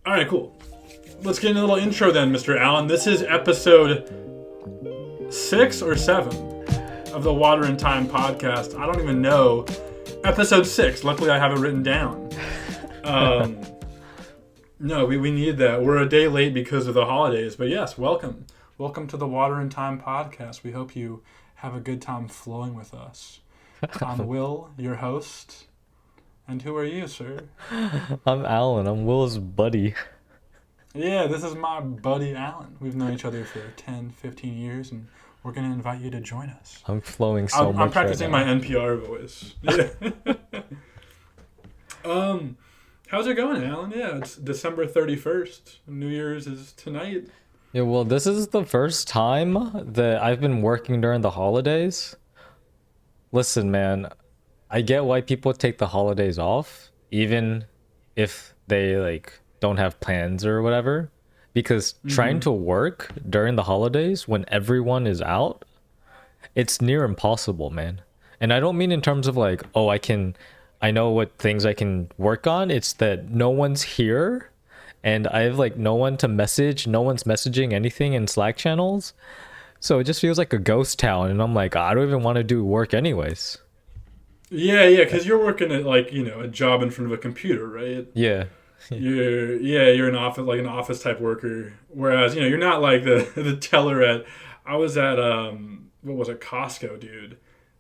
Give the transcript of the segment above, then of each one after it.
All right, cool. Let's get into a little intro then, Mr. Allen. This is episode 6 or 7 of the Water and Time podcast. I don't even know. Episode 6. Luckily, I have it written down. No, we need that. We're a day late because of the holidays. But yes, welcome. Welcome to the Water and Time podcast. We hope you have a good time flowing with us. I'm Will, your host. And who are you, sir? I'm Alan. I'm Will's buddy. Yeah, this is my buddy Alan. We've known each other for 10, 15 years, and we're going to invite you to join us. I'm flowing so much. I'm practicing my NPR voice. Yeah. How's it going, Alan? Yeah, it's December 31st. New Year's is tonight. Yeah, well, this is the first time that I've been working during the holidays. Listen, man, I get why people take the holidays off, even if they don't have plans or whatever, because trying to work during the holidays when everyone is out, it's near impossible, man. And I don't mean in terms of I know what things I can work on. It's that no one's here and I have no one to message. No one's messaging anything in Slack channels. So it just feels like a ghost town. And I'm like, I don't even want to do work anyways. Yeah, because you're working at a job in front of a computer, right? Yeah. You're an office type worker. Whereas, you're not like the teller at, I was at, Costco, dude.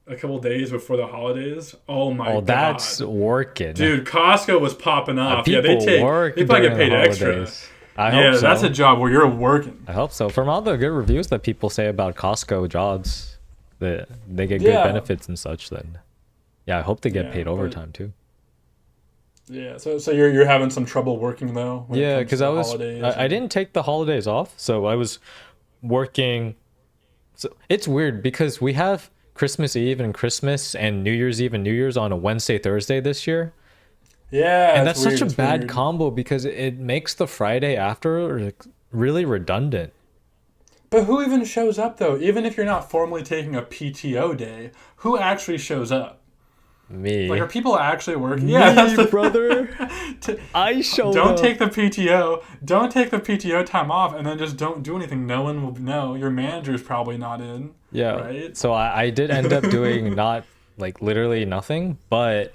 A couple days before the holidays. Oh my god. Oh, that's working. Dude, Costco was popping off. They probably get paid extra. I hope so. That's a job where you're working. I hope so. From all the good reviews that people say about Costco jobs, that they get good benefits and such, then I hope they get paid overtime too. Yeah, so you're having some trouble working though? Yeah, because I didn't take the holidays off, so I was working. So it's weird because we have Christmas Eve and Christmas and New Year's Eve and New Year's on a Wednesday, Thursday this year. Yeah, and that's such a bad combo because it makes the Friday after really redundant. But who even shows up though? Even if you're not formally taking a PTO day, who actually shows up? Me. Are people actually working? Me, yeah, that's brother. I show Don't up. take the PTO. Don't take the PTO time off, and then just don't do anything. No one will know. Your manager's probably not in. Yeah. Right. So I did end up doing not literally nothing, but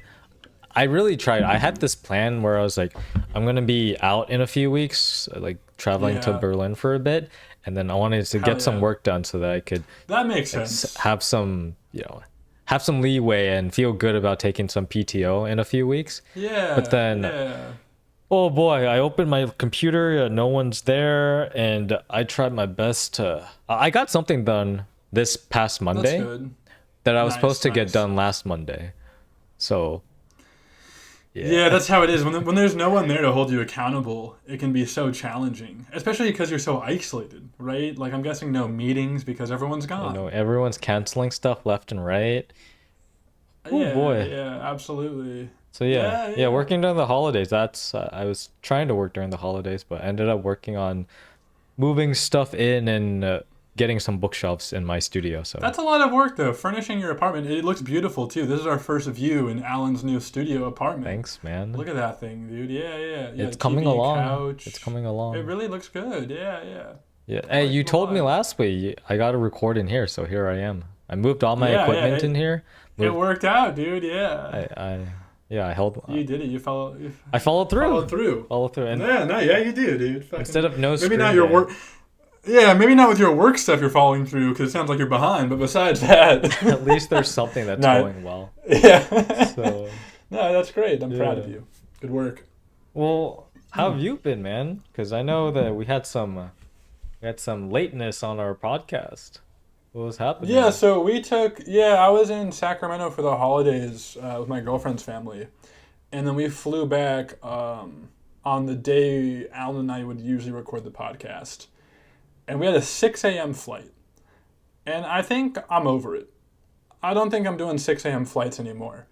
I really tried. I had this plan where I was like, I'm gonna be out in a few weeks, traveling to Berlin for a bit, and then I wanted to get some work done so that I could. That makes sense. Have some, have some leeway and feel good about taking some PTO in a few weeks. Yeah. But then, oh boy, I opened my computer, no one's there, and I tried my best to. I got something done this past Monday. That's good. That I was supposed to get done last Monday. So. Yeah, that's how it is. When there's no one there to hold you accountable, it can be so challenging, especially because you're so isolated, right? I'm guessing no meetings because everyone's gone. Everyone's canceling stuff left and right. Oh boy. Yeah, absolutely. So yeah, working during the holidays. That's I was trying to work during the holidays, but ended up working on moving stuff in and getting some bookshelves in my studio. So that's a lot of work though. Furnishing your apartment, it looks beautiful too. This is our first view in Alan's new studio apartment. Thanks, man. Look at that thing, dude. Yeah. It's coming along. Couch. It's coming along. It really looks good. Yeah. Hey, you told me last week I got to record in here, so here I am. I moved all my equipment in here. It worked out, dude. Yeah. I held. You did it. I followed through. And you do, dude. Instead of no. Maybe screen not your work. Yeah, maybe not with your work stuff you're following through because it sounds like you're behind. But besides that, at least there's something that's going well. Yeah. So. No, that's great. I'm proud of you. Good work. Well, how have you been, man? Because I know that we had some lateness on our podcast. What was happening? Yeah, so I was in Sacramento for the holidays with my girlfriend's family. And then we flew back on the day Alan and I would usually record the podcast. And we had a 6 a.m. flight. And I think I'm over it. I don't think I'm doing 6 a.m. flights anymore.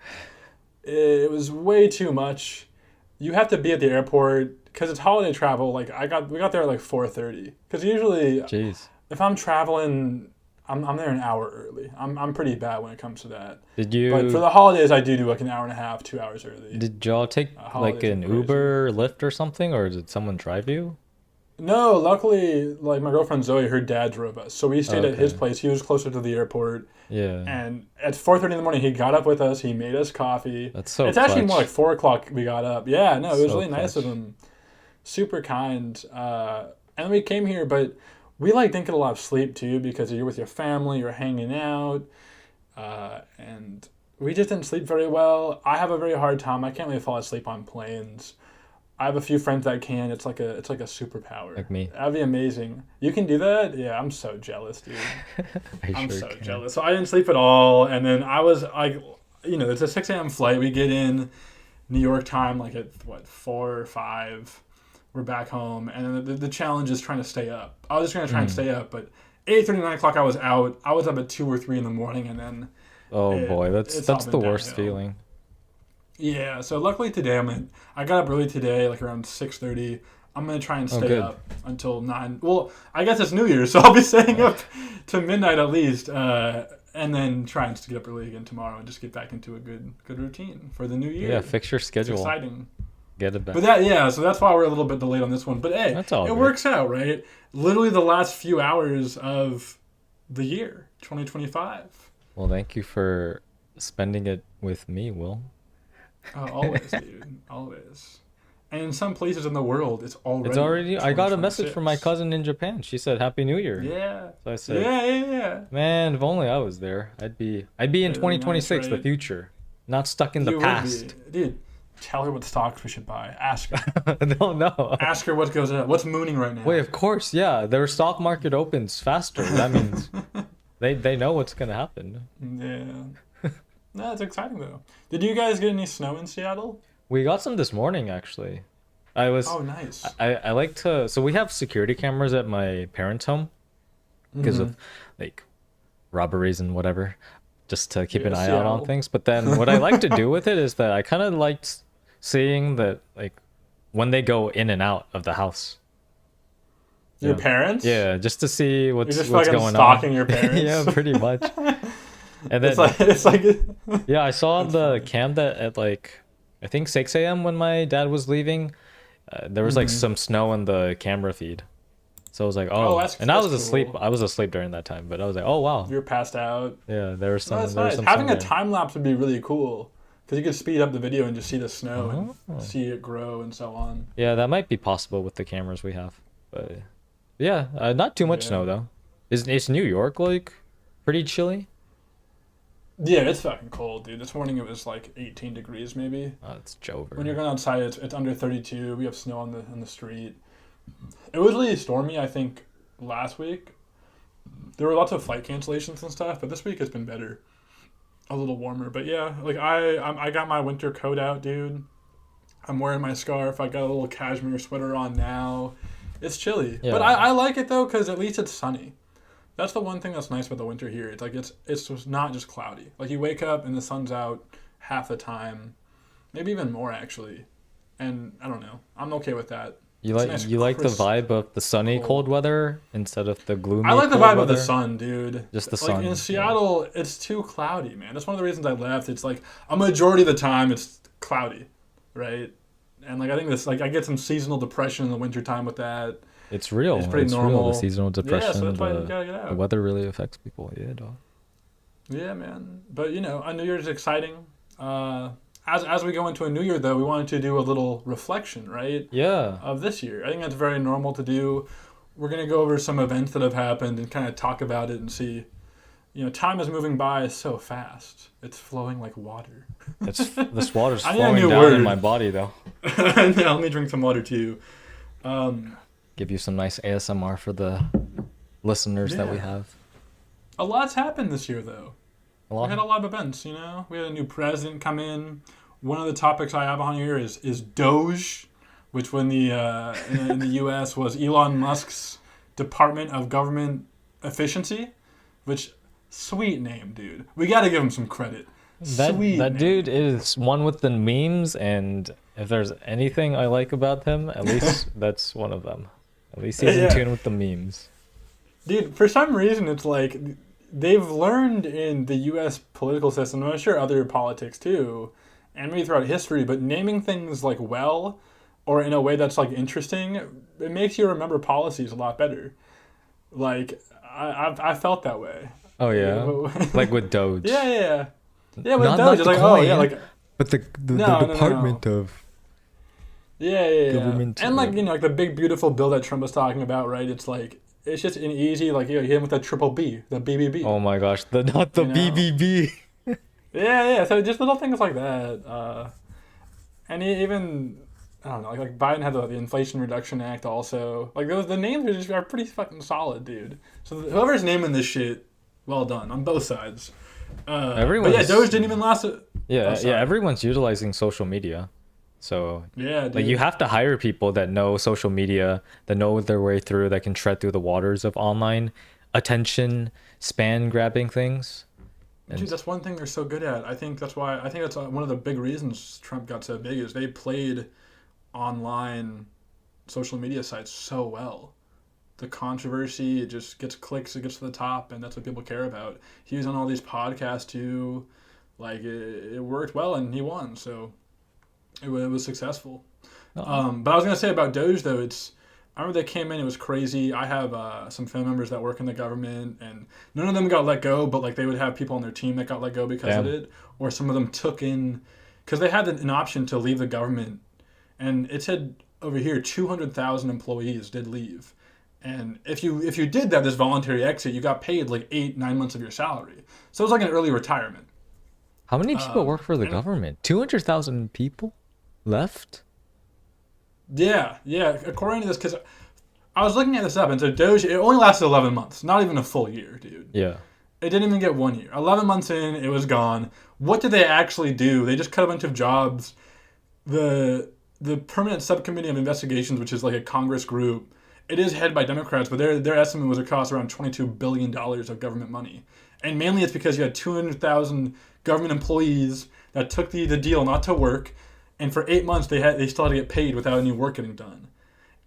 It was way too much. You have to be at the airport because it's holiday travel. We got there at 4:30. Because usually, if I'm traveling I'm there an hour early. I'm pretty bad when it comes to that. Did But for you the holidays, I do like an hour and a half, 2 hours early. did y'all take like Holidays are an crazy. Uber, Lyft, or something, or did someone drive you? No, luckily, like my girlfriend Zoe, her dad drove us, so we stayed at his Okay. place. He was closer to the airport, Yeah, and at 4:30 in the morning, he got up with us. He made us coffee. that's so It's actually more like clutch. 4 o'clock. We got up. Yeah, no, it was So really nice of clutch. him. Super kind. And we came here, but we like didn't get a lot of sleep too because you're with your family, you're hanging out, and we just didn't sleep very well. I have a very hard time. I can't really fall asleep on planes. I have a few friends that can. It's like a superpower. Like me. That'd be amazing. You can do that? Yeah, I'm so jealous, dude. I I'm sure so can. jealous. So I didn't sleep at all, and then I was like, it's a 6 a.m. flight. We get in New York time like at what 4 or 5. We're back home, and then the challenge is trying to stay up. I was just gonna try and Mm. stay up, but 8:30, 9 o'clock I was out. I was up at 2 or 3 in the morning, and then Oh boy, it's all that's the been worst downhill. feeling. Yeah, so luckily today I got up early today, like around 6:30. I'm gonna try and Oh, stay good. up until 9. Well, I guess it's New Year's, so I'll be staying up to midnight at least, and then trying to get up early again tomorrow and just get back into a good routine for the new year. Yeah, fix your It's schedule. exciting. Get it back. But so that's why we're a little bit delayed on this one. But hey, That's all it good. works out, right? Literally the last few hours of the year, 2025. Well, thank you for spending it with me, Will. Always, dude, always. And in some places in the world, it's It's already already. I got a message from my 2026. cousin in Japan. She said Happy New Year. Yeah. So I said, Yeah. man, if only I was there. I'd be in Really nice, 2026, the right? future, not stuck in the You would past. be. Dude, tell her what stocks we should buy. Ask her. No, no. Ask her what goes up. What's mooning right now? Wait, of course, yeah. Their stock market opens faster. That means they know what's gonna happen. Yeah. No, it's exciting though. Did you guys get any snow in Seattle? We got some this morning, actually. I was Oh, nice. I like to. So we have security cameras at my parents' home because Mhm. of like robberies and whatever, just to keep Yeah, an eye out on Seattle. things. But then what I like to do with it is that I kind of liked seeing that like when they go in and out of the house. Your Yeah. parents? Yeah, just to see You're what's just what's fucking going stalking on. your parents. Yeah, pretty much. And then It's like yeah, I saw on That's the funny. cam that at like I think 6 a.m. when my dad was leaving, there was like Mhm. some snow in the camera feed. So I was like, Oh, oh, and I that's was asleep. cool. I was asleep during that time, but I was like, oh wow, You're passed out. yeah, there was No, that's there was nice. some Having snow a there. time lapse would be really cool because you could speed up the video and just see the snow Oh. and see it grow and so on. Yeah, that might be possible with the cameras we have, but yeah, not too much Yeah. snow though. Is New York like pretty chilly? Yeah, it's fucking cold, dude. This morning it was like 18 degrees maybe. Oh, it's Jover. When you're going outside, it's under 32. We have snow on the street. It was really stormy, I think, last week. There were lots of flight cancellations and stuff, but this week it's been better. A little warmer, but yeah, like I got my winter coat out, dude. I'm wearing my scarf. I got a little cashmere sweater on now. It's chilly, Yeah. but I like it though because at least it's sunny. That's the one thing that's nice about the winter here. It's like it's just not just cloudy. Like you wake up and the sun's out half the time, maybe even more actually. And I don't know. I'm okay with that. You It's like nice, you like the crisp, vibe of the sunny cold. cold weather instead of the gloomy. I like the cold vibe of the weather? sun, dude. Just the Like sun. in yeah. Seattle, it's too cloudy, man. That's one of the reasons I left. It's like a majority of the time it's cloudy, right? And like I think this, like I get some seasonal depression in the wintertime with that. It's real. It's pretty Real. normal. The seasonal Yeah, depression. so that's why you the, gotta get the out. weather really affects people. Yeah, dog. Yeah, man. But a New Year's exciting. As we go into a new year, though, we wanted to do a little reflection, right, Yeah. of this year. I think that's very normal to do. We're gonna go over some events that have happened and kind of talk about it and see. Time is moving by so fast. It's flowing like water. This water's I need a flowing new down word. in my body though. Now let me drink some water too. Give you some nice ASMR for the listeners that we Yeah. have. A lot's happened this year, though. A We had a lot. lot of events, We had a new president come in. One of the topics I have on here is Doge, which when in the U.S. was Elon Musk's Department of Government Efficiency, which sweet name, dude. We got to give him some credit. That Sweet that name. dude is one with the memes, and if there's anything I like about him, at least that's one of them. At least he's in Yeah. tune with the memes. Dude, for some reason, it's like they've learned in the U.S. political system, and I'm sure other politics too, and maybe throughout history, but naming things like well or in a way that's like interesting, it makes you remember policies a lot better. Like I felt that way. Oh yeah, like with Yeah, Doge. yeah, yeah. Yeah, with Not Doge, not it's the like, oh yeah, coin, like but the no, no, no, no. Department of Yeah, yeah, yeah. Government. And like like the big beautiful bill that Trump was talking about, right? It's like it's just an easy like you hit him with that triple B, the BBB. Oh my gosh, the not the You know? BBB. Yeah, yeah. So just little things like that. And even I don't know, like Biden had the Inflation Reduction Act also. Like those the names are pretty fucking solid, dude. So whoever's naming this shit, well done on both sides. But yeah, Doge Everyone's didn't even last. Oh, yeah, sorry. everyone's utilizing social media. So Yeah, like you dude. have to hire people that know social media, that know their way through, that can tread through the waters of online attention span grabbing things. Dude, And that's one thing they're so good at. I think that's one of the big reasons Trump got so big is they played online social media sites so well. The controversy, it just gets clicks, it gets to the top, and that's what people care about. He was on all these podcasts too. Like it worked well, and he won, so it was successful. oh, But I was gonna say about Doge though, it's I remember they came in, it was crazy. I have some family members that work in the government, and none of them got let go, but like they would have people on their team that got let go because of damn. it, or some of them took in because they had an option to leave the government, and it said over here 200,000 employees did leave. And if you did that, this voluntary exit, you got paid like 8 9 months of your salary. So it was like an early retirement. How many people work for the And government? 200,000 people left? yeah, yeah. According to this, because I was looking at this up, and so Doge it only lasted 11 months, not even a full year, dude. Yeah. It didn't even get 1 year. 11 months in, it was gone. What did they actually do? They just cut a bunch of jobs. The Permanent Subcommittee of Investigations, which is like a Congress group, it is headed by Democrats, but their estimate was it cost around $22 billion of government money, and mainly it's because you had 200,000 government employees that took the deal not to work, and for 8 months they still had to get paid without any work getting done.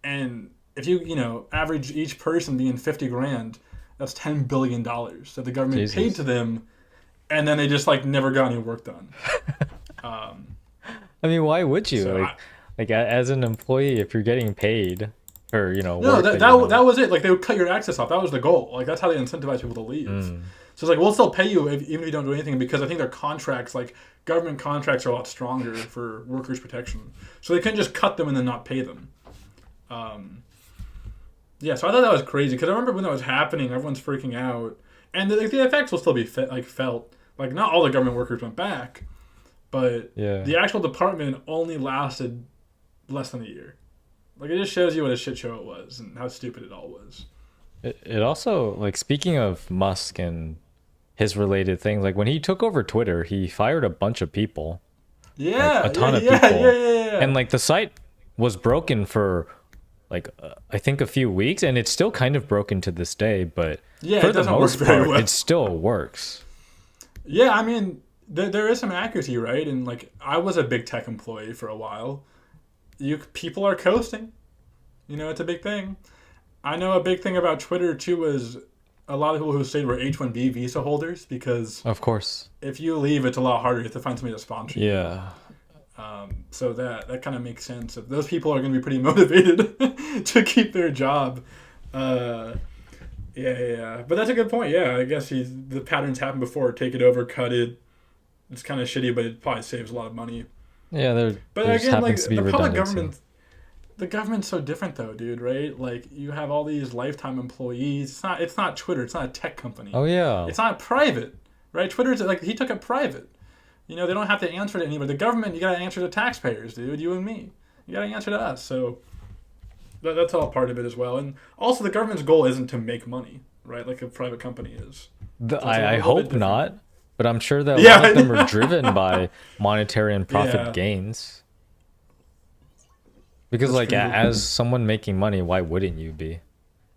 And if you average each person being 50 grand, that's $10 billion that the government paid to Jesus. them, and then they just like never got any work done. Um, I mean, why would you? so I, As an employee, if you're getting paid for, no, work that you that know. was it. Like they would cut your access off. That was the goal. Like that's how they incentivize people to leave. Mm, So it's like we'll still pay you even if you don't do anything because I think their contracts, like government contracts, are a lot stronger for workers' protection. So they couldn't just cut them and then not pay them. Um, yeah, so I thought that was crazy because I remember when that was happening, everyone's freaking out, and the effects will still be felt. Like not all the government workers went back, but yeah. the actual department only lasted less than a year. Like it just shows you what a shit show it was and how stupid it all was. It also, like, speaking of Musk and his related things, like when he took over Twitter, he fired a bunch of people, like a Yeah, yeah, ton of yeah, yeah, people. yeah, yeah. And like the site was broken for like I think a few weeks, and it's still kind of broken to this day, but Yeah, for it the doesn't work most very part, well. it still works. Yeah, I mean, there is some accuracy, right? And like, I was a big tech employee for a while. People are coasting. It's a big thing. I know a big thing about Twitter too was a lot of people who stayed were H-1B visa holders because Of course. if you leave, it's a lot harder. You have to find somebody to sponsor you. Yeah. So that kind of makes sense. If those people are going to be pretty motivated to keep their job. Uh, yeah, yeah, yeah. But that's a good point. Yeah, I guess the patterns happened before. Take it over, cut it. It's kind of shitty, but it probably saves a lot of money. Yeah, But there just again, like happens to be the public redundancy. government, the government's so different though, dude. Right? Like you have all these lifetime employees. It's not Twitter. It's not a tech company. Oh yeah. It's not private, right? Twitter's like he took it private. They don't have to answer to anybody. The government, you got to answer to taxpayers, dude. You and me. You got to answer to us. So that's all part of it as well. And also, the government's goal isn't to make money, right? Like a private company is. So it's a I little bit hope different. not, but I'm sure that a lot of them are Yeah, driven by monetary and profit yeah, gains. Because that's like true. as someone making money, why wouldn't you be?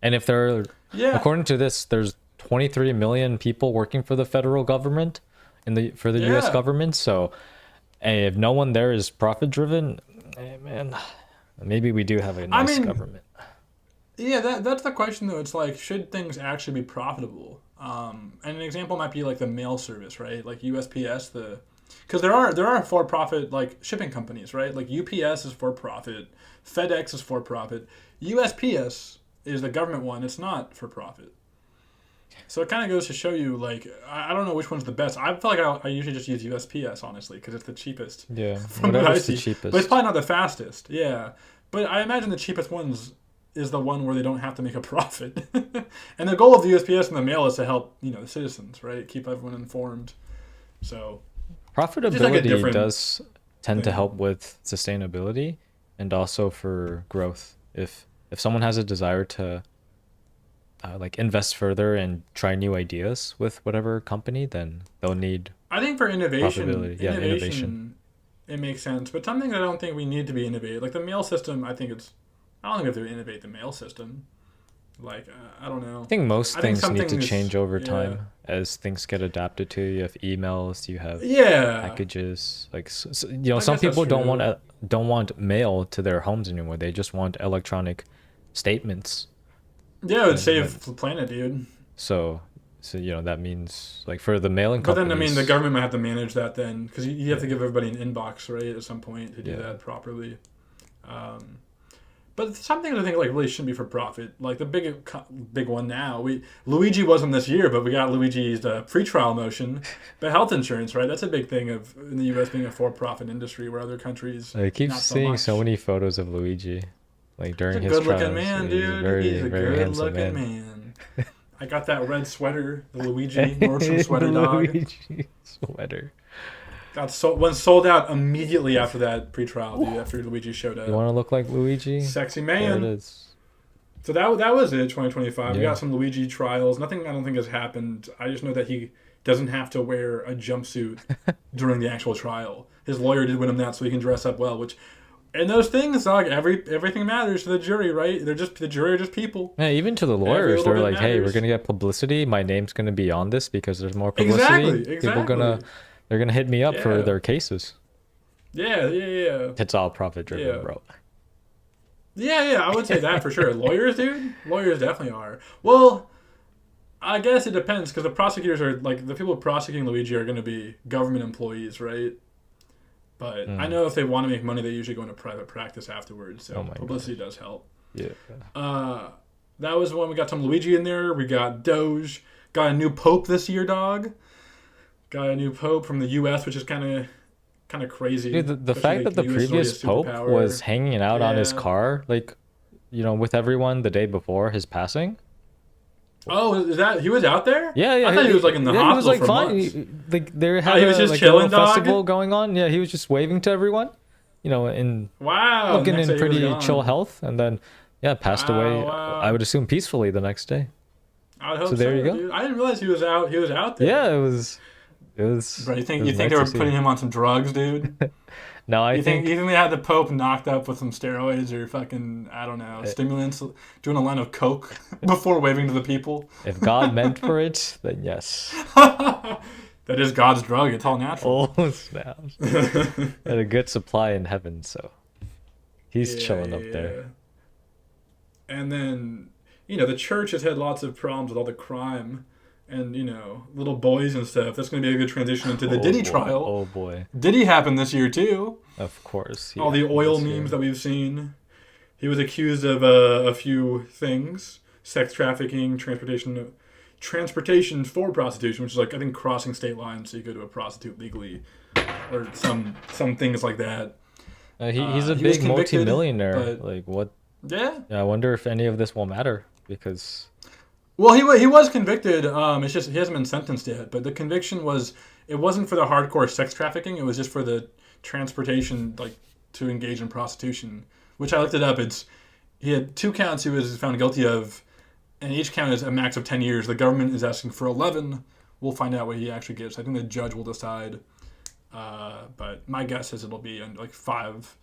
And if there are, Yeah, according to this, there's 23 million people working for the federal government for the US yeah. government, so if no one there is profit driven, man, maybe we do have a I nice mean, government. yeah. That's the question though. It's like, should things actually be profitable? And an example might be like the mail service, right? Like USPS, because there are for-profit like shipping companies, right? Like UPS is for-profit, FedEx is for-profit, USPS is the government one. It's not for-profit. So it kind of goes to show you, like, I don't know which one's the best. I feel like I usually just use USPS, honestly, because it's the cheapest Yeah, from what I whatever's the see. But it's cheapest. probably not the fastest. Yeah. But I imagine the cheapest ones is the one where they don't have to make a profit. And the goal of the USPS and the mail is to help, the citizens, right? Keep everyone informed. So it's just like a Profitability different does tend to thing. help with sustainability and also for growth. If someone has a desire to like invest further and try new ideas with whatever company, then they'll need I think for innovation, profitability. Yeah, innovation. it makes sense. But something I don't think we need to be innovative, like the mail system, I don't think we have to innovate the mail system. Like, I don't I know. think most I think things need to something is, change over yeah. time as things get adapted to. You have emails, you have Yeah. packages. Like I some guess that's people true. don't want mail to their homes anymore. They just want electronic statements. Yeah, it would That save the planet, dude. so that means like for the mailing But then, I mean, the companies. government might have to manage that then, because you have Yeah, to give everybody an inbox, right, at some point to do yeah. that properly. Um, but some things I think like really shouldn't be for profit. Like the big one now, Luigi wasn't this year, but we got Luigi's pretrial motion, but health insurance, right? That's a big thing of in the U.S. being a for-profit industry, where other countries I keep not so seeing so much. many photos of Luigi, like He's during a his good-looking trials. man, He's a dude. He's very, a very handsome good-looking man. man. I got that red sweater, the Luigi Nordstrom The sweater, dog. Luigi sweater. Went sold out immediately after that pretrial, dude. After Luigi showed You up, want to look like Luigi? sexy There it man. is. So that was it. 2025. We Yeah. got some Luigi trials. Nothing I don't think has happened. I just know that he doesn't have to wear a jumpsuit during the actual trial. His lawyer did win him that, so he can dress up well. Which and those things, dog. Everything matters to the jury, right? The jury are just people. Yeah, even to the Every lawyers, little they're bit like, "Hey, we're matters. gonna get publicity. My name's gonna be on this because there's more publicity. Exactly. People gonna, Exactly. they're gonna hit me up for Yeah. their cases. Yeah. Yeah. Yeah. It's all profit driven, Yeah. bro." Yeah. Yeah. I would say that for sure. Lawyers, dude. Lawyers definitely are. Well, I guess it depends because the prosecutors are like the people prosecuting Luigi are going to be government employees, right? But I Mm. know if they want to make money, they usually go into private practice afterwards. Oh So my publicity gosh. does help. Yeah. Uh, that was when we got some Luigi in there. We got Doge. Got a new pope this year, dog. Got a new pope from the U.S., which is kind of crazy, Dude, the especially fact like that the the U.S. is already a previous pope was superpower. hanging out on his Yeah. car, like, with everyone the day before his passing. Oh, is that he was out there? Yeah, I yeah, thought he was like in the yeah. He was hospital like for fine. months. Like they Oh, had he was a just like a little chilling, dog. festival going on. Yeah, he was just waving to everyone, and Wow. looking Next in day he was pretty chill gone. health, and then yeah, passed Wow. away. I Wow. would assume peacefully the next day. I would So hope there you so, go. dude. I didn't realize he was out. He was out Yeah, there. Bro, you it think was you think nice they to were see. putting him on some drugs, dude? Now I You think think they had the Pope knocked up with some steroids or fucking I don't know uh, stimulants, doing a line of coke before waving to the people? if God meant for it, then yes. That is God's drug. It's all natural. Oh snaps! Had a good supply in heaven, so he's Yeah, chilling yeah, up there. yeah. And then the church has had lots of problems with all the crime and little boys and stuff. That's going to be a good transition into the Oh Diddy boy, trial. oh boy. Diddy happened this year too. Of course, he All the happened oil this memes year. that we've seen. He was accused of a few things: sex trafficking, transportation for prostitution, which is like I think crossing state lines so you go to a prostitute legally, or some things like that. He's a He was big convicted, multimillionaire. but Like what? yeah. Yeah, I wonder if any of this will matter because Well, he was convicted. It's just he hasn't been sentenced yet. But the conviction was it wasn't for the hardcore sex trafficking. It was just for the transportation, like to engage in prostitution. Which I looked it up. He had two counts he was found guilty of, and each count is a max of 10 years. The government is asking for 11. We'll find out what he actually gets. I think the judge will decide. But my guess is it'll be like 5,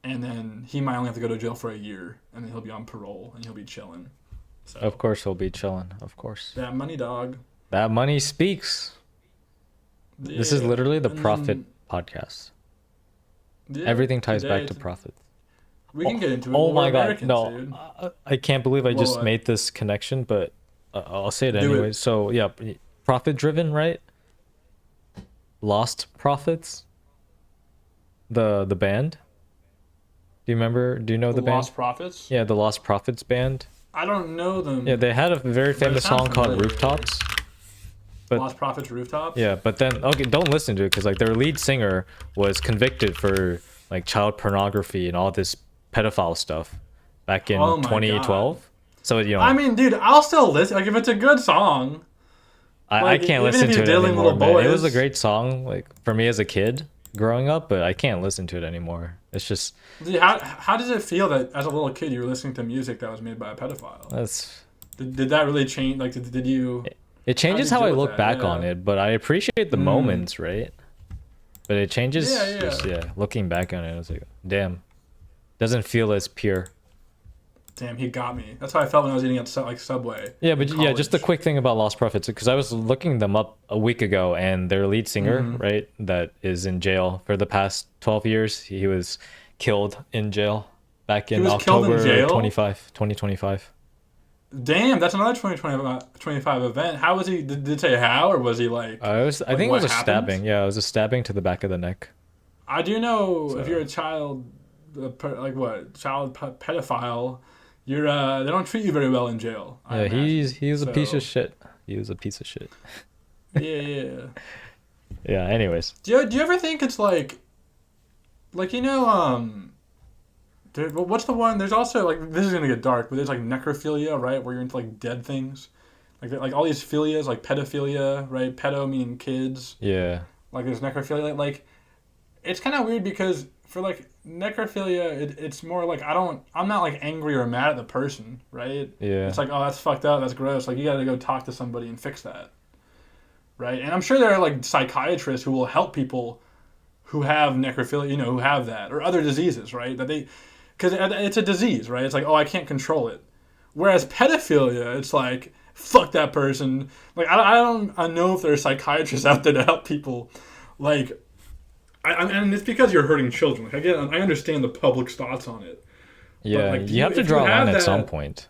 and then he might only have to go to jail for a year, and then he'll be on parole and he'll be chilling. of So course he'll be chilling. Of course, that money, dog. that money speaks. This is Yeah, literally the and profit then podcast. yeah, Everything ties back today to profit. we can Oh, get into it. oh We're my god, Americans, no. dude. I can't believe I What? just What? made this connection, but I'll say it Do anyway. it. So yeah, profit driven, right? Lost Prophets, the band. Do you remember? Do you know The the band? Lost Prophets. Yeah, the Lost Prophets band. I don't know Yeah, them, they had a very but it famous sounds song called familiar. Rooftops. But Lost Prophets Rooftops. yeah, but then okay, don't listen to it because like their lead singer was convicted for like child pornography and all this pedophile stuff back in Oh my god. 2012. So I mean, dude, I'll still listen. Like if it's a good song, I like can't even if listen he's to it diddling anymore, little man. It was a boys. great song like for me as a kid growing up, but I can't listen to it anymore. It's just Dude, how does it feel that as a little kid you were listening to music that was made by a pedophile? that's Did that really change? Like, did you? it How did changes you how I deal with look that? back on Yeah. it, but I appreciate the Mm. moments, right? But it Yeah, changes yeah. just yeah, looking back on it, it's like damn, doesn't feel as pure. Damn, he got me. That's how I felt when I was eating at like Subway Yeah, in but yeah, just a college. quick thing about Lost Prophets because I was looking them up a week ago, and their lead singer, Mm. right, that is in jail for the past 12 years, he was killed in jail back He in was killed in October jail. 25, 2025. Damn, that's another 2025 event. How was he? Did it say how, or was he I like think it was what a happened? stabbing. Yeah, it was a stabbing to the back of the neck. I do know if So you're a child, like what, pedophile, you're they don't treat you very well in jail. I yeah, imagine. he's a piece of So shit. He was a piece of shit. yeah, yeah. Yeah. Anyways, Do you ever think it's like what's the one? There's also like this is gonna get dark, but there's like necrophilia, right? Where you're into like dead things, like all these philias, like pedophilia, right? Pedo meaning kids. yeah, Like there's necrophilia. Like it's kind of weird because for like necrophilia, it's more like I'm not like angry or mad at the person, right? yeah. It's like, oh, that's fucked up, that's gross. Like you gotta go talk to somebody and fix that, right? And I'm sure there are like psychiatrists who will help people who have necrophilia, who have that or other diseases, right? That they because it's a disease, right? It's like, oh, I can't control it. Whereas pedophilia, it's like, fuck that person. Like, I don't know if there are psychiatrists out there to help people. Like, and it's because you're hurting children. Like, again, I understand the public's thoughts on it. But, Yeah, like, you have to if you draw a line have at some that, point.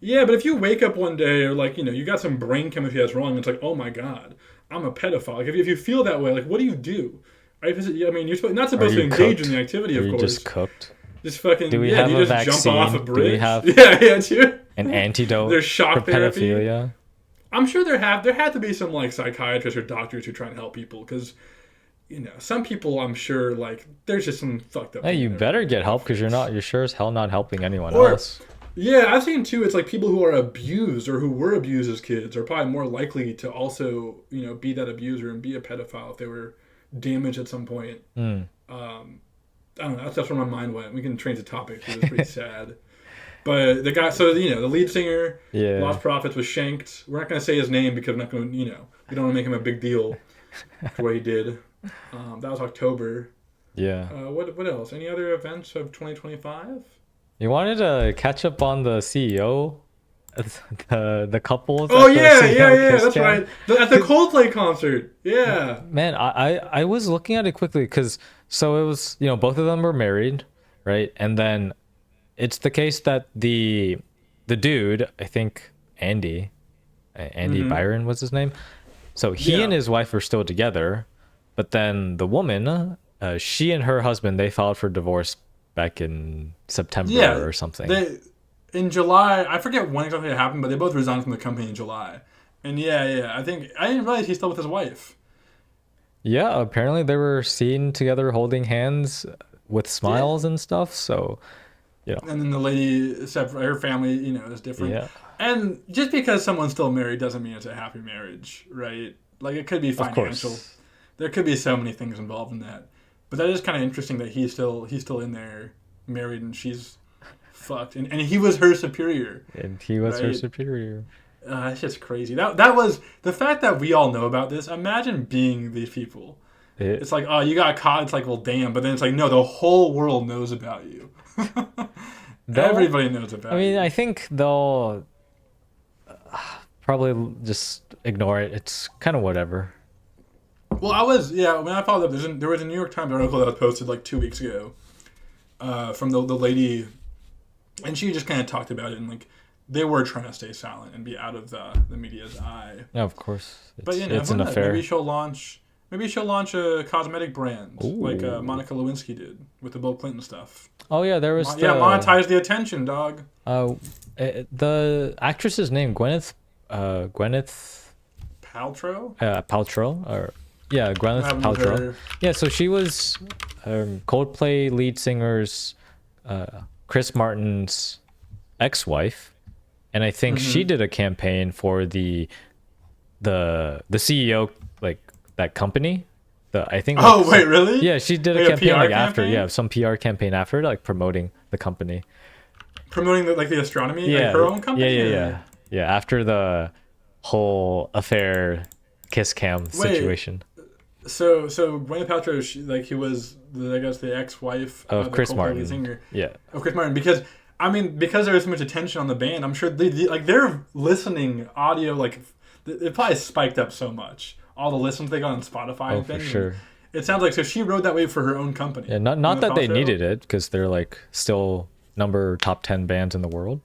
yeah, but if you wake up one day or, like, you got some brain chemistry that's wrong, it's like, oh my God, I'm a pedophile. Like, if you feel that way, like, what do you do? Right? I mean, you're not Are supposed to you engage in cooked? the activity, Are of you just course. cooked? Just Do fucking we yeah. Do have you a just jump off a vaccine? Do we bridge? have Yeah, yeah, dude. an antidote There's for shock therapy. pedophilia? I'm sure there had to be some like psychiatrists or doctors who try and help people because some people I'm sure like there's just some fucked up. Hey, things you they're better trying get to help because fix. you're sure as hell not helping anyone Or else. yeah, I've seen too. It's like people who are abused or who were abused as kids are probably more likely to also be that abuser and be a pedophile if they were damaged at some point. Hmm. I don't know. That's where my mind went. We can change the topic because it's pretty sad. But the guy, so the lead singer, Yeah, Lost Prophets, was shanked. We're not going to say his name because we're not going to, we don't want to make him a big deal for what he did. That was October. yeah. What else? Any other events of 2025? You wanted to catch up on the CEO, the couples Oh at the yeah, yeah, CEO yeah. kiss That's cam. right. At the Coldplay concert. Yeah. Man, I was looking at it quickly because so it was both of them were married, right? And then it's the case that the dude, I think Andy Mm-hmm. Byron was his name. So he and Yeah. his wife were still together, but then the woman, she and her husband, they filed for divorce back in Yeah. September or something. They in July. I forget when exactly it happened, but they both resigned from the company in July. And yeah. I think I didn't realize he's still with his wife. Yeah, apparently they were seen together holding hands with Yeah. smiles and stuff. So, And then the lady, her family, is different. yeah, And just because someone's still married doesn't mean it's a happy marriage, right? Like it could be of financial. course. There could be so many things involved in that. But that is kind of interesting that he's still in there, married, and she's fucked, and he was her superior, And he was her right? superior. It's just crazy. That was the fact that we all know about this. Imagine being these people. It, It's like, oh, you got caught. It's like, well, damn. But then it's like, no, the whole world knows about you. they'll, Everybody knows about I mean, you. I think they'll probably just ignore it. It's kind of whatever. Well, when I followed up, there was a New York Times article that was posted like 2 weeks ago from the lady, and she just kind of talked about it and like they were trying to stay silent and be out of the media's eye. Yeah, of course. But It's an who knows? affair. Maybe she'll launch a cosmetic brand like Ooh. Monica Lewinsky did with the Bill Clinton stuff. Oh yeah, there was Monetize the attention, dog. The actress's name Gwyneth Paltrow. Paltrow, or yeah, Gwyneth I haven't Paltrow. heard. Yeah, so she was Coldplay lead singer's Chris Martin's ex-wife, and I think she did a campaign for the CEO, like that company. I think. Oh like, wait, really? Yeah, she did Like a a campaign PR like after, campaign? yeah, some PR campaign after, like promoting the company. Promoting the astronomy, Yeah, like her own company. Yeah. After the whole affair, kiss cam situation So Gwyneth Paltrow, he was the ex-wife of the Chris Coldplay Martin. lead singer Yeah. of Chris Martin, because there was so much attention on the band, I'm sure their listening audio, like it probably spiked up so much. All the listens they got on Spotify Oh, and for things. sure. It sounds like, so she rode that wave for her own company. Yeah, not Gwyneth that they Paltrow? needed it, because they're like still top 10 bands in the world.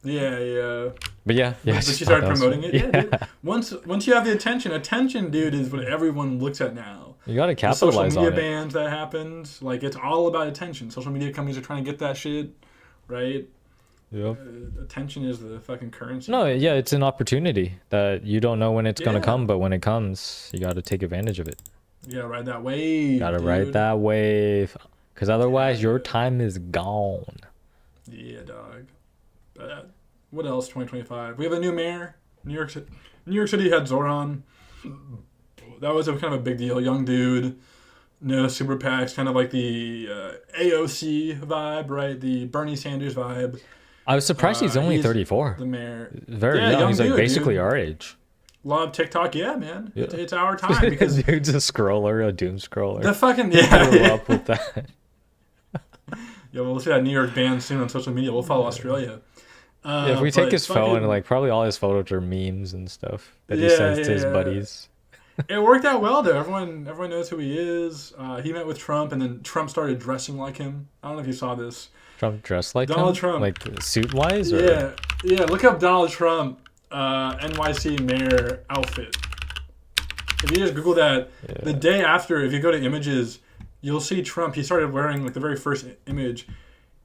Yeah. But yeah. But she started promoting it. Yeah, dude. Once you have the attention, dude, is what everyone looks at now. You gotta The social capitalize media on it. bans that happened, like it's all about attention. Social media companies are trying to get that shit, right? Yep. Attention is the fucking currency. No, yeah, it's an opportunity that you don't know when it's gonna Yeah. come, but when it comes, you gotta take advantage of it. You gotta ride that wave. Gotta dude. ride that wave, because otherwise your time is gone. Yeah, dog. What else? 2025. We have a new mayor. New York City had Zoran. That was kind of a big deal. Young dude. No super PACs. Kind of like the AOC vibe, right? The Bernie Sanders vibe. I was surprised he's only 34. The mayor. Very Yeah, young. He's like dude, basically dude. our age. A lot of TikTok. Yeah, man. Yeah. It's our time because Dude's a scroller, a doom scroller. the fucking Grew yeah. up with that. Yeah, we'll see that New York ban soon on social media. We'll follow Australia. Yeah, if we take But his phone, fucking- like probably all his photos are memes and stuff that he Yeah, sends to his yeah. buddies. It worked out well though. Everyone knows who he is. He met with Trump, and then Trump started dressing like him. I don't know if you saw this. Trump dressed like Donald him? Trump. Like suit wise? Or? Yeah. Look up Donald Trump NYC mayor outfit. If you just Google that, the day after, if you go to images, you'll see Trump. He started wearing like the very first image.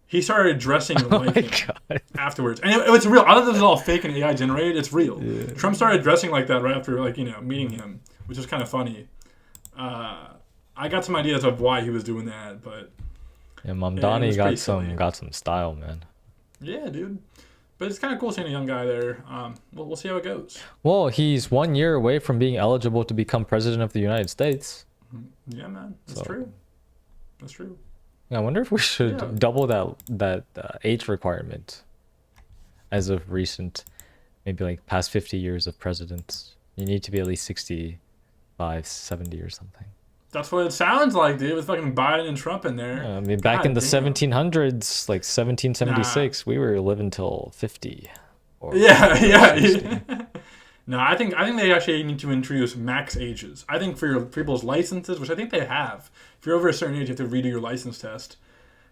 He started dressing like him afterwards, and it's real. I thought this was all fake and AI generated. It's real. Yeah. Trump started dressing like that right after, meeting him, which is kind of funny. I got some ideas of why he was doing that, but Yeah, it Mamdani was pretty silly. got some style, man. yeah, dude. But it's kind of cool seeing a young guy there. We'll see how it goes. Well, he's 1 year away from being eligible to become president of the United States. Yeah, man, that's So- true. That's true. I wonder if we should Yeah. double that age requirement as of recent, maybe like past 50 years of presidents. You need to be at least 65, 70 or something. That's what it sounds like, dude. With fucking Biden and Trump in there. I mean, back in the damn. 1700s, like 1776, we were living till 50. Or Yeah. 60. No, I think they actually need to introduce max ages. I think for people's licenses, which I think they have, if you're over a certain age, you have to redo your license test.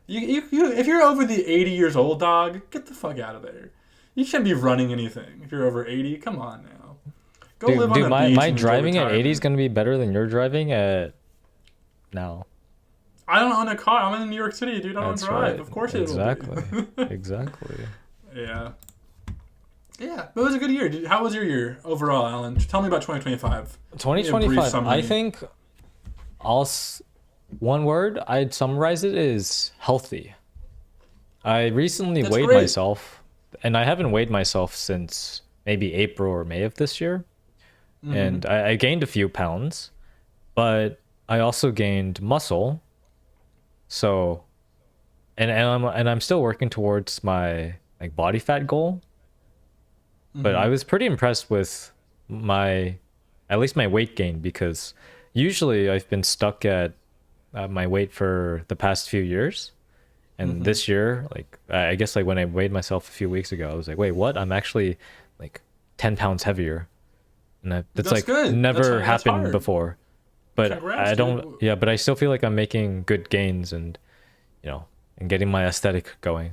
You if you're over the 80 years old, dog, get the fuck out of there. You shouldn't be running anything if you're over 80. Come on now. Go live on Dude, the my beach. my and enjoy driving at 80 is retirement. going to be better than your driving at now. I don't own a car. I'm in New York City, dude. I don't That's drive. right. Of course it Exactly. will be. Exactly. Yeah. Yeah, but it was a good year. Dude, how was your year overall, Alan? Tell me about 2025. 2025, summary. I think one word I'd summarize it is healthy. I recently That's weighed great. myself, and I haven't weighed myself since maybe April or May of this year. Mm-hmm. And I gained a few pounds, but I also gained muscle. So, and I'm still working towards my like body fat goal. But I was pretty impressed with at least my weight gain, because usually I've been stuck at my weight for the past few years. And this year, like, I guess like when I weighed myself a few weeks ago, I was like, wait, what? I'm actually like 10 pounds heavier. And that's That's like good. never That's happened hard. before. But Congrats, I don't, dude. yeah, but I still feel like I'm making good gains and, and getting my aesthetic going.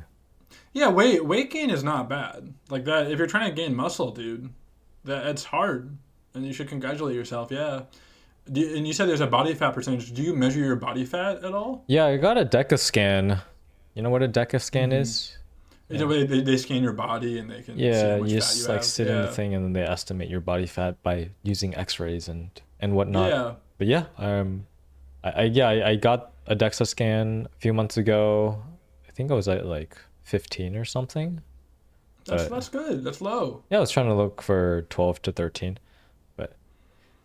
Yeah, weight gain is not bad. Like that, if you're trying to gain muscle, dude, it's hard, and you should congratulate yourself. Yeah. And you said there's a body fat percentage. Do you measure your body fat at all? Yeah, I got a DECA scan. You know what a DECA scan Mm-hmm. is? Is it Yeah. where they scan your body and they can see how Yeah, much you fat you just like have? sit in the Yeah. thing and then they estimate your body fat by using X-rays and whatnot. Yeah. But yeah, I got a DEXA scan a few months ago. I think I was at like 15 or something. But That's good. That's low. yeah, I was trying to look for 12 to 13. But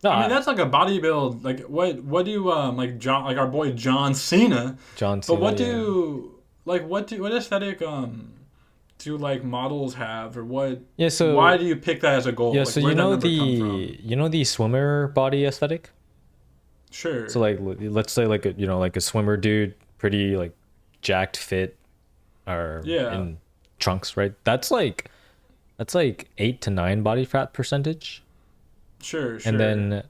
no, I mean, that's like a body build. Like what do you like John like our boy John Cena? John But Cena, yeah. what aesthetic do like models have or what? Yeah, so Why do you pick that as a goal? yeah, Like so where you did that know number come from? the swimmer body aesthetic? Sure. So like let's say like a like a swimmer dude, pretty like jacked fit or Yeah. in trunks, right? That's like 8 to 9 body fat percentage. Sure. And Sure. then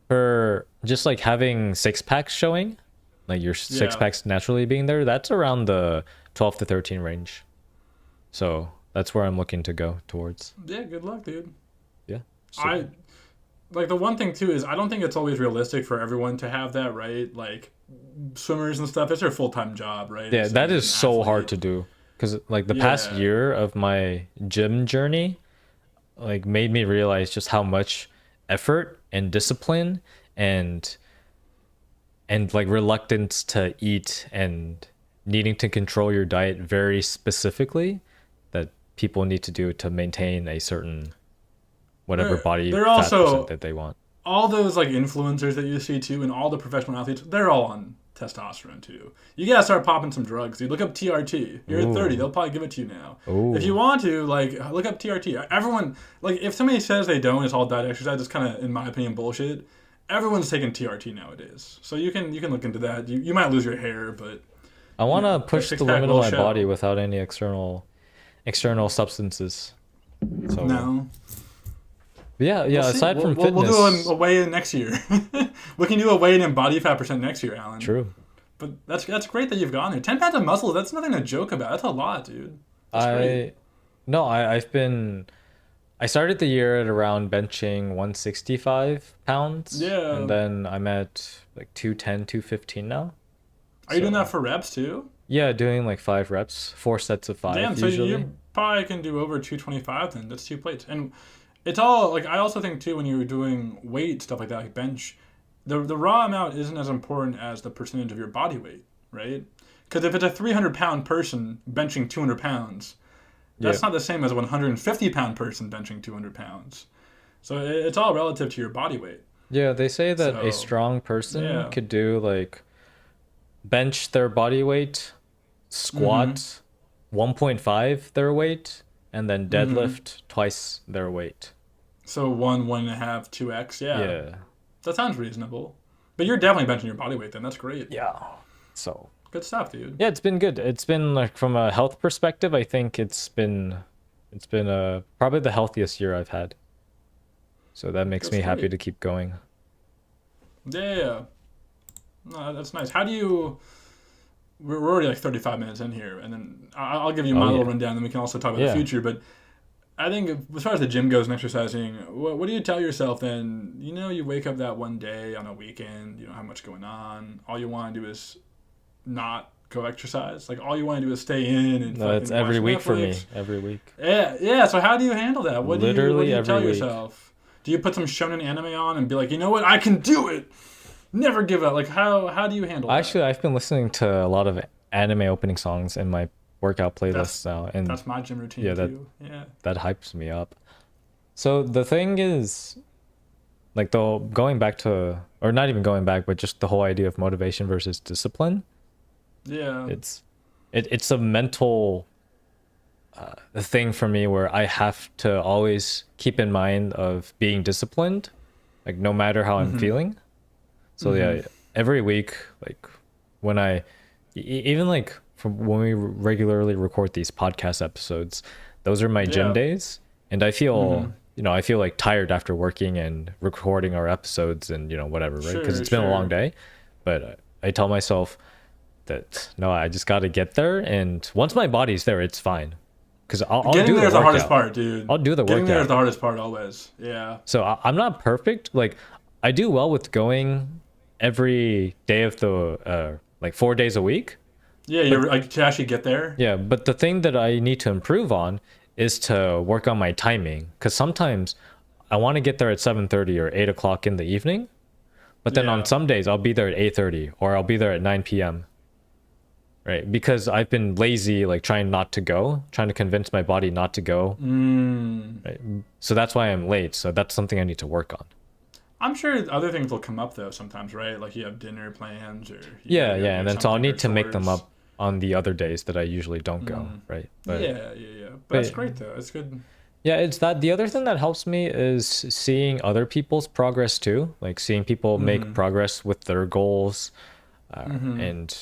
for just like having six packs showing, like your six Yeah. packs naturally being there, that's around the 12 to 13 range. So that's where I'm looking to go towards. Yeah. Good luck, dude. Yeah. So, I like the one thing too is I don't think it's always realistic for everyone to have that, right? Like swimmers and stuff, it's their full time job, right? yeah, It's that an is so hard athlete. to do because like the past Yeah. year of my gym journey like made me realize just how much effort and discipline and like reluctance to eat and needing to control your diet very specifically that people need to do to maintain a certain whatever body They're fat percent also that they want. all those like influencers that you see too, and all the professional athletes, they're all on testosterone too. You gotta start popping some drugs, dude. Look up TRT. You're at 30, Ooh. they'll probably give it to you now. Ooh. If you want to, like, look up TRT. Everyone, like, if somebody says they don't, it's all diet exercise. It's kind of, in my opinion, bullshit. Everyone's taking TRT nowadays, so you can look into that. You might lose your hair, but I want to that push six the pack limit of will my show. body without any external substances. So No. yeah, We'll see. aside from We'll fitness, do a weigh-in next year. We can do a weigh-in in body fat percent next year, Alan. true. But that's great that you've gone there. 10 pounds of muscle, that's nothing to joke about. That's a lot, dude. That's great. I no, I started the year at around benching 165 pounds. Yeah. And then I'm at like 210, 215 now. Are you doing So that for reps too? yeah, doing like 5 reps, 4 sets of five Damn, so usually. you probably can do over 225 then. That's 2 plates. And it's all, like, I also think too, when you're doing weight, stuff like that, like bench, the raw amount isn't as important as the percentage of your body weight, right? Because if it's a 300-pound person benching 200 pounds, Yeah. that's not the same as a 150-pound person benching 200 pounds. So it's all relative to your body weight. Yeah, they say that a So, strong person yeah. could do like bench their body weight, squat 1.5 their weight, and then deadlift twice their weight. So 1.5, 2x, yeah. Yeah. That sounds reasonable. But you're definitely benching your body weight then. That's great. Yeah. So Good stuff, dude. yeah, it's been good. It's been like from a health perspective, I think it's been probably the healthiest year I've had. So that makes That's me happy great. to keep going. Yeah. No, that's nice. How do you... We're already like 35 minutes in here, and then I'll give you my Oh, little yeah. rundown, then we can also talk about Yeah. the future. But I think as far as the gym goes and exercising, what do you tell yourself then? You wake up that one day on a weekend, you don't have much going on. All you want to do is not go exercise. Like, all you want to do is stay in and No, it's fucking every watch week for me. Netflix. Every week. Yeah, yeah. So how do you handle that? What do Literally you every tell week. yourself? Do you put some shonen anime on and be like, you know what, I can do it. Never give up. Like, how do you handle that? Actually, I've been listening to a lot of anime opening songs in my workout playlists That's- now, and That's my gym routine Yeah, that- too. Yeah. that hypes me up. So the thing is, like the going back to, or not even going back, but just the whole idea of motivation versus discipline. Yeah. It's a mental thing for me where I have to always keep in mind of being disciplined, like no matter how I'm feeling. So yeah, every week, like when even like from when we regularly record these podcast episodes, those are my gym Yeah. days, and I feel I feel like tired after working and recording our episodes and whatever, right? Because Sure, it's been a long sure. day, but I tell myself that no, I just got to get there, and once my body's there, it's fine. because I'll Getting do there the is the hardest workout. part, dude. I'll do the Getting there is workout. the hardest part always. Yeah. So I'm not perfect. Like I do well with going every day of the like 4 days a week. Yeah, But you're like to actually get there. yeah, but the thing that I need to improve on is to work on my timing. Because sometimes I want to get there at 7:30 or 8 o'clock in the evening. But then on Yeah. some days I'll be there at 8:30 or I'll be there at 9 p.m. Right? Because I've been lazy, like trying not to go, trying to convince my body not to go. Mm. Right? So that's why I'm late. So that's something I need to work on. I'm sure other things will come up though sometimes, right? Like you have dinner plans or you Yeah, gotta go yeah. do And then so I'll something or need to make them chores. up on the other days that I usually don't go. Right? Yeah. But that's But great though. It's good. yeah, it's that the other thing that helps me is seeing other people's progress too, like seeing people make progress with their goals, and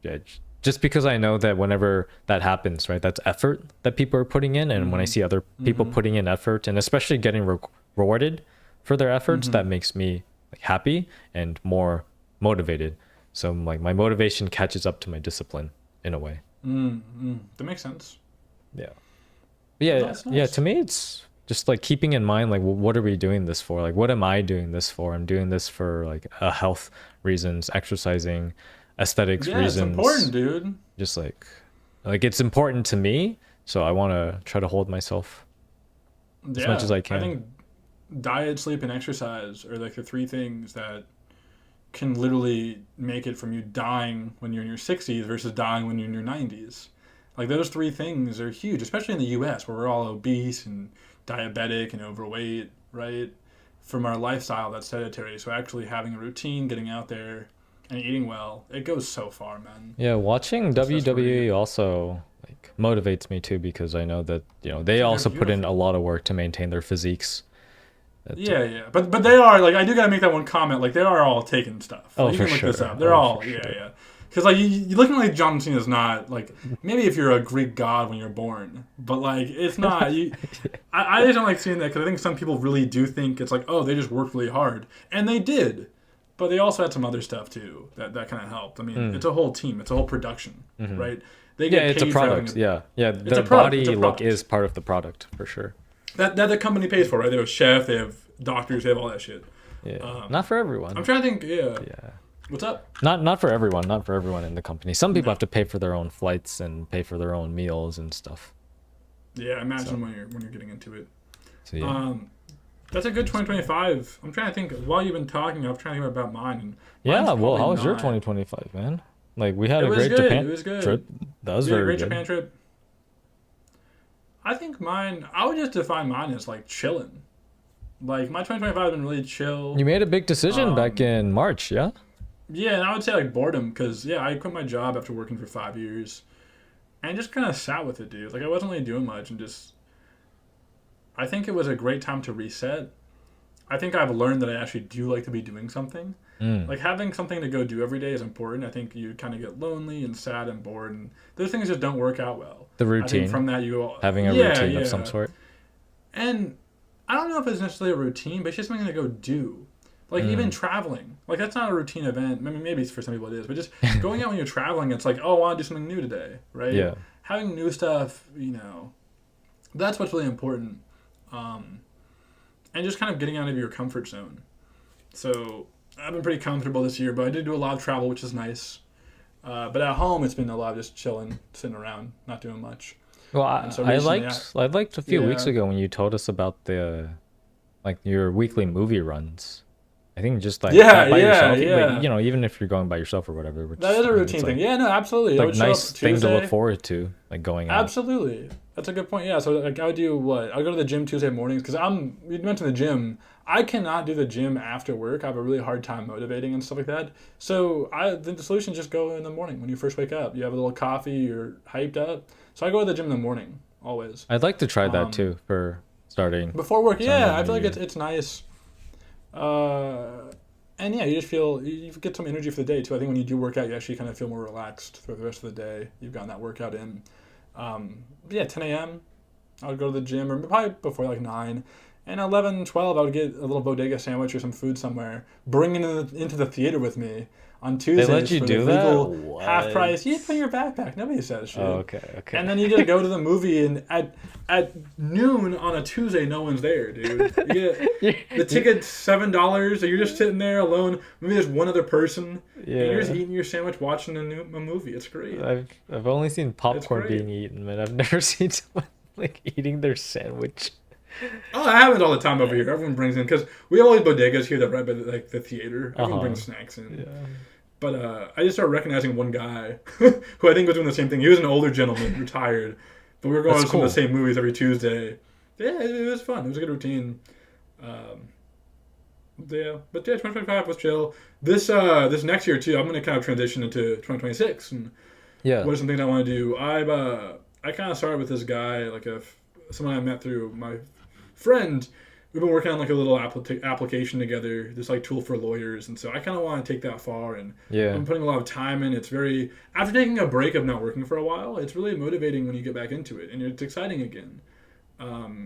yeah, just because I know that whenever that happens, right, that's effort that people are putting in, and when I see other people putting in effort and especially getting rewarded for their efforts, that makes me like happy and more motivated. So like my motivation catches up to my discipline in a way. That makes sense. Yeah. Yeah, That's yeah. nice. To me, it's just like keeping in mind, like, what are we doing this for? Like, what am I doing this for? I'm doing this for like health reasons, exercising, aesthetics Yeah, it's important, reasons. dude. Just like it's important to me, so I want to try to hold myself as much as Yeah, I I can. think diet, sleep, and exercise are like the three things that can literally make it from you dying when you're in your 60s versus dying when you're in your 90s. Like those three things are huge, especially in the US where we're all obese and diabetic and overweight, right? From our lifestyle that's sedentary. So actually having a routine, getting out there and eating well, it goes so far, man. Yeah, watching That's really WWE good. also like motivates me too because I know that they Dude, they're also put in a beautiful. lot of work to maintain their physiques. That Yeah. But they are like I do gotta make that one comment. Like they are all taking stuff. oh Like you for can look this sure, up. They're oh for all sure. yeah. Because like you looking like John Cena is not like maybe if you're a Greek god when you're born, but like it's not. I just don't like seeing that because I think some people really do think it's like oh they just worked really hard and they did, but they also had some other stuff too that kind of helped. I mean it's a whole team. It's a whole production, right? They Yeah, get it's a paid for product. having. Yeah, yeah. It's a Their product. It's a body look product is part of the product for sure. that the company pays for, right? They have a chef, they have doctors, they have all that shit. Yeah, Um, not for I'm everyone. trying to think. Yeah. Yeah, What's up? not for everyone. Not for everyone in the company. Some people No. have to pay for their own flights and pay for their own meals and stuff. Yeah. Imagine So, when you're getting into it. so yeah, Um, that's a good 2025. I'm trying to think. While you've been talking, I'm trying to think about mine. And mine's yeah. Well, probably how was your not. 2025, man? Like we had It a was great good. It Japan was trip. good. That was We had a very great good. Japan trip. I think mine. I would just define mine as like chilling. Like my 2025 has been really chill. You made a big decision back Um, in March, yeah? yeah, and I would say like boredom because yeah, I quit my job after working for 5 years and just kind of sat with it, dude. Like I wasn't really doing much and just. I think it was a great time to reset. I think I've learned that I actually do like to be doing something. Mm. Like having something to go do every day is important. I think you kind of get lonely and sad and bored, and those things just don't work out well. The I think routine, from that you go, having a yeah, routine of some yeah, sort. and I don't know if it's necessarily a routine, but it's just something to go do. Like even Mm. traveling, like that's not a routine event. I mean, maybe for some people it is, but just going out when you're traveling, it's like, oh, I want to do something new today, right? Yeah. Having new stuff, that's what's really important, and just kind of getting out of your comfort zone. So I've been pretty comfortable this year, but I did do a lot of travel, which is nice. But at home, it's been a lot of just chilling, sitting around, not doing much. Well, And so I recently, liked a few weeks yeah, ago when you told us about the like your weekly movie runs. I think just like yeah, by yeah, yourself, but yeah. even if you're going by yourself or whatever, which That is a I think it's routine thing. Yeah, no, absolutely. I like would show nice up thing to look Tuesday. forward to, like going out. Absolutely, that's a good point. Yeah, so like I would do what? I go to the gym Tuesday mornings because you mentioned the gym. I cannot do the gym after work. I have a really hard time motivating and stuff like that. So the solution is just go in the morning when you first wake up. You have a little coffee. You're hyped up. So I go to the gym in the morning always. I'd like to try that Um, too for Before work, starting yeah, the I feel new like year. it's nice. And yeah, you just feel you get some energy for the day too. I think when you do work out, you actually kind of feel more relaxed for the rest of the day. You've gotten that workout in. But yeah, 10 a.m. I would go to the gym or probably before like 9, And 11, 12, I would get a little bodega sandwich or some food somewhere, bring it into the theater with me on They let Tuesdays you for the do that? legal half What? price. You put in your backpack. Nobody says Oh, shit. okay, okay. And then you just go to the movie, and at noon on a Tuesday, no one's there, dude. You get the ticket's $7, and you're just sitting there alone. Maybe there's one other person, and you're just Yeah. eating your sandwich, watching a movie. It's great. I've only seen It's popcorn great. being eaten, man. I've never seen someone like eating their sandwich. Oh, it happens all the time over here. Everyone brings in because we have all these bodegas here that right by the theater. Everyone Uh-huh. brings snacks in. Yeah. But I just started recognizing one guy who I think was doing the same thing. He was an older gentleman, retired, but we were going That's to some of the cool. same movies every Tuesday. Yeah, it was fun. It was a good routine. Um, yeah, but yeah, 2025 was chill. This next year too, I'm going to kind of transition into 2026. And Yeah. what are some things I want to do? I kind of started with this guy, like someone I met through my friend. We've been working on like a little application together, this like tool for lawyers, and so I kind of want to take that far, and Yeah. I'm putting a lot of time in. It's very after taking a break of not working for a while, it's really motivating when you get back into it, and it's exciting again.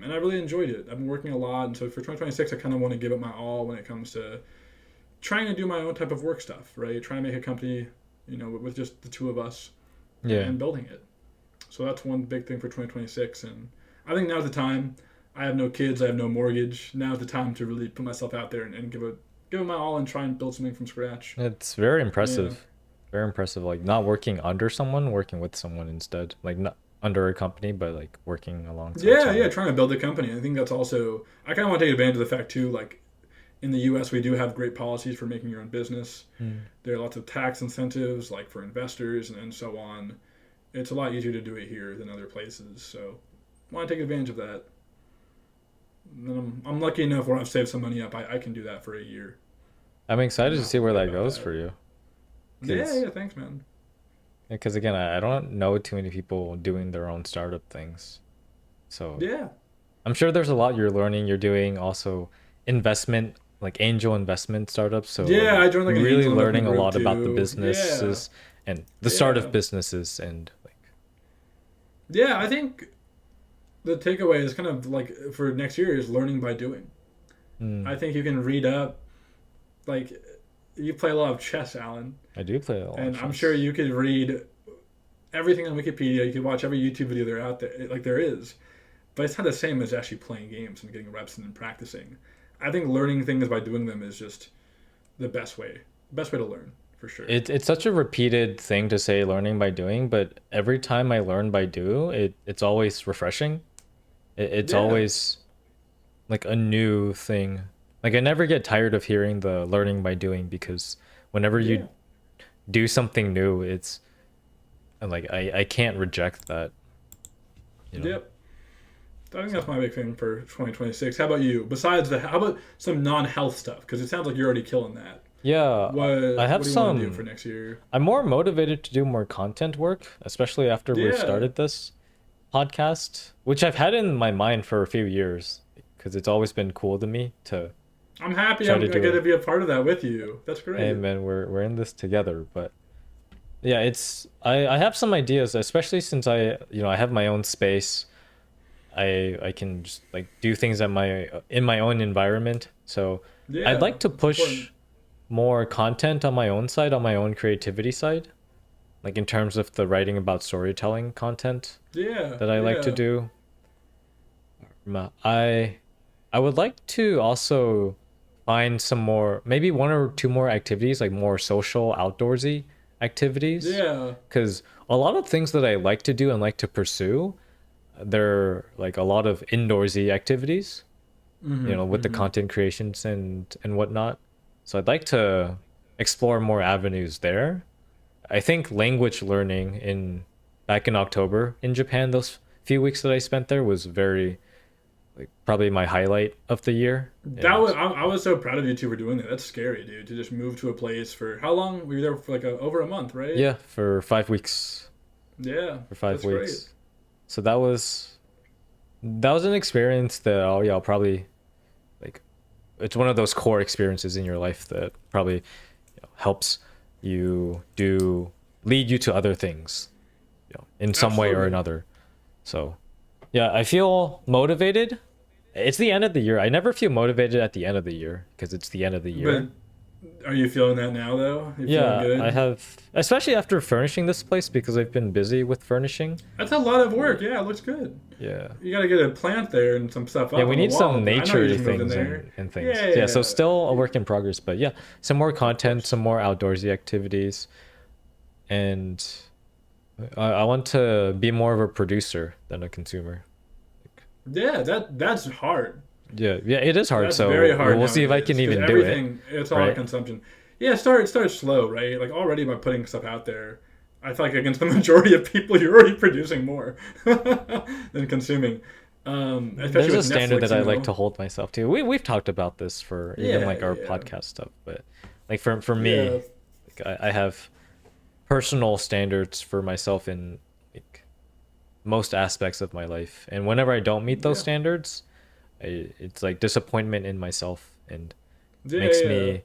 And I really enjoyed it. I've been working a lot, and so for 2026, I kind of want to give it my all when it comes to trying to do my own type of work stuff, right? Trying to make a company, with just the two of us Yeah. and building it. So that's one big thing for 2026, and I think now's the time. I have no kids, I have no mortgage. Now's the time to really put myself out there and give it my all and try and build something from scratch. It's very Yeah, impressive. Very impressive. Like not working under someone, working with someone instead. Like not under a company, but like working alongside yeah, someone. trying to build a company. I think that's also. I kind of want to take advantage of the fact too. Like in the U.S., we do have great policies for making your own business. Mm. There are lots of tax incentives, like for investors and so on. It's a lot easier to do it here than other places. So I want to take advantage of that. And then I'm lucky enough where I've saved some money up. I can do that for a year I'm and excited to not see where worry that about goes that. for you. Yeah, Because yeah. Thanks, man. because again, I don't know too many people doing their own startup things. So Yeah, I'm sure there's a lot you're learning. You're doing also investment, like angel investment startups. So yeah. I you're joined like an really angel investment learning a group lot about the too. Yeah, businesses and the start of yeah, businesses and like yeah. I think the takeaway is kind of like for next year is learning by doing. mm, I think you can read up. Like you play a lot of chess, Alan, I do play a lot of and I'm sure chess. you could read everything on Wikipedia. You could watch every YouTube video there out there, like there is. But it's not the same as actually playing games and getting reps and practicing. I think learning things by doing them is just the best way. Best way to learn, for sure. It's such a repeated thing to say learning by doing, but every time I learn by do, it's always refreshing. It's Yeah, always like a new thing. Like I never get tired of hearing the learning by doing because whenever yeah, you do something new, it's and like I can't reject that, you know. yep. I think that's So my big thing for 2026. How about you? Besides how about some non-health stuff? Because it sounds like you're already killing that. yeah, I What have do you want to do for some. next year? I'm more motivated to do more content work, especially after we've Yeah, started this podcast, which I've had in my mind for a few years because it's always been cool to me to I'm happy try I'm to gonna do get to it. be a part of that with you. That's Hey great. man, we're in this together. But yeah, it's I have some ideas, especially since I have my own space. I can just like do things at my in my own environment. So I'd Yeah, like to that's important. push more content on my own side, on my own creativity side, like in terms of the writing about storytelling content Yeah, that I like to yeah. do. I would like to also find some more, maybe one or two more activities, like more social, outdoorsy activities. Yeah. Because a lot of things that I like to do and like to pursue, they're like a lot of indoorsy activities, Mm-hmm. with the Mm-hmm. content creations and whatnot. So I'd like to explore more avenues there. I think language learning in back in October in Japan, those few weeks that I spent there was very like probably my highlight of the year. That was And I was so proud of you two for doing that. That's scary, dude. To just move to a place for how long? We were there for like over a month, right? yeah, for 5 weeks. Yeah, For five that's great. weeks. So that was an experience that I'll probably like it's one of those core experiences in your life that probably helps you do lead you to other things, in some way or Absolutely. another. So yeah, I feel motivated It's the end of the year. I never feel motivated at the end of the year because it's the end of the year. But are you feeling that now though? You feeling Yeah, good? I have, especially after furnishing this place because I've been busy with furnishing. That's a lot of work. Yeah, it looks good. Yeah. You gotta get a plant there and some stuff up. Yeah, we on the need wall. some I know nature you just moved in things there. and things. Yeah, Yeah, so still a work in progress, but yeah, some more content, some more outdoorsy activities, and I want to be more of a producer than a consumer. yeah. That's hard. Yeah, yeah, it is hard. That's So very hard. we'll see if I nowadays, can 'cause even do it. everything, it's all right? consumption. Yeah, start slow, right? Like already by putting stuff out there, I feel like against the majority of people, you're already producing more than consuming. Especially There's a with standard Netflix, that I you know? like to hold myself to. We've talked about this for even Yeah, like our yeah. podcast stuff, but like for me, Yeah, like, I have personal standards for myself in like most aspects of my life, and whenever I don't meet those yeah, standards, it's like disappointment in myself and yeah, makes yeah. me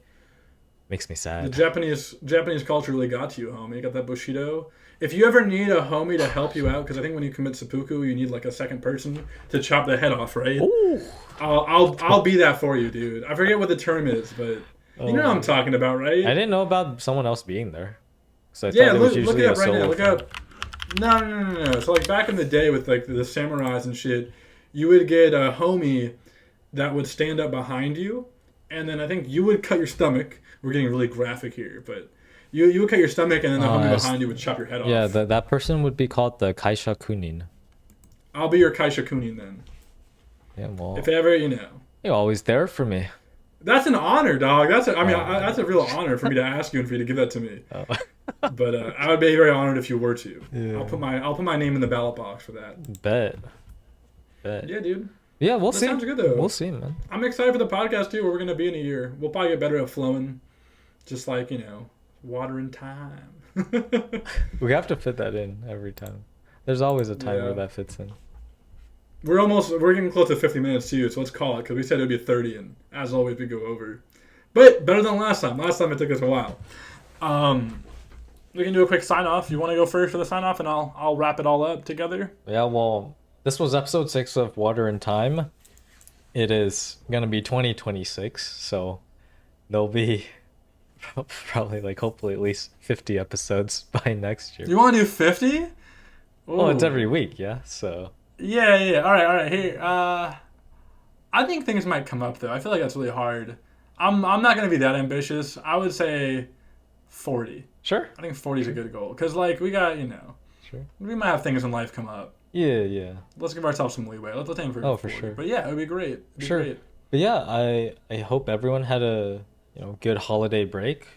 The sad. Japanese culture really got to you, homie. You got that bushido. If you ever need a homie to help you out, because I think when you commit seppuku, you need like a second person to chop the head off, right? Ooh. I'll be that for you, dude. I forget what the term is, but you know what I'm talking about, right? I didn't know about someone else being there, so I Yeah, thought it was look usually it a up right now. solo Look thing. up. No. So like back in the day with like the samurais and shit, you would get a homie that would stand up behind you, and then I think you would cut your stomach. We're getting really graphic here, but you would cut your stomach, and then the homie Yes. behind you would chop your head Yeah, off. that person would be called the kaishakunin. I'll be your kaishakunin then. Yeah, well, If ever, you know. you're always there for me. That's an honor, dog. Oh. That's a real honor for me to ask you and for you to give that to me. Oh. But I would be very honored if you were to. Yeah. I'll put my name in the ballot box for that. Bet. Yeah, dude. Yeah, we'll That see. sounds good though. We'll see, man. I'm excited for the podcast too. Where we're gonna be in a year. We'll probably get better at flowing, just like water and time. We have to fit that in every time. There's always a time Yeah. where that fits in. We're getting close to 50 minutes too, so let's call it because we said it'd be 30, and as always we go over. But better than last time. Last time it took us a while. We can do a quick sign off. You want to go first for the sign off, and I'll wrap it all up together. Yeah, well, this was episode 6 of Water and Time. It is gonna be 2026, so there'll be probably like hopefully at least 50 episodes by next year. You want to do 50? Well, it's every week, yeah. So Yeah. All right. Here, I think things might come up though. I feel like that's really hard. I'm not gonna be that ambitious. I would say 40. sure, I think 40 is a good goal because like we got sure. we might have things in life come up. Yeah. Let's give ourselves some leeway. Let's aim for 40. For sure. But yeah, it would be great. It'd be Sure. great. But yeah, I hope everyone had a good holiday break.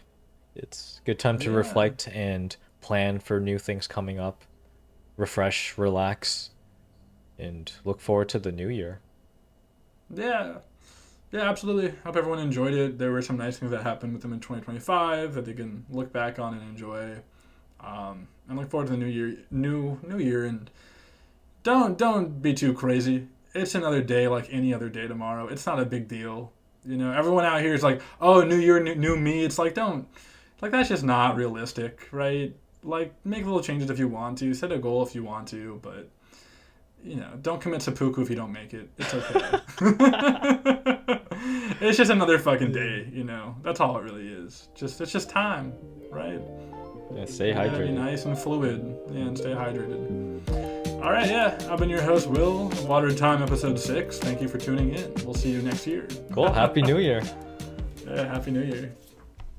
It's a good time to Yeah. reflect and plan for new things coming up. Refresh, relax, and look forward to the new year. Yeah. Yeah, absolutely. Hope everyone enjoyed it. There were some nice things that happened with them in 2025 that they can look back on and enjoy. And look forward to the new year. New year, and don't be too crazy. It's another day like any other day tomorrow. It's not a big deal. Everyone out here is like, oh, new year, new me. It's like that's just not realistic, right? Like make little changes if you want to. Set a goal if you want to, but don't commit seppuku if you don't make it. It's okay. It's just another fucking day, That's all it really is. It's just time, right? Yeah, stay You gotta be hydrated. nice and fluid, and stay hydrated. All right, yeah. I've been your host, Will. Water and Time, episode 6. Thank you for tuning in. We'll see you next year. Cool. Happy New Year. Yeah, Happy New Year.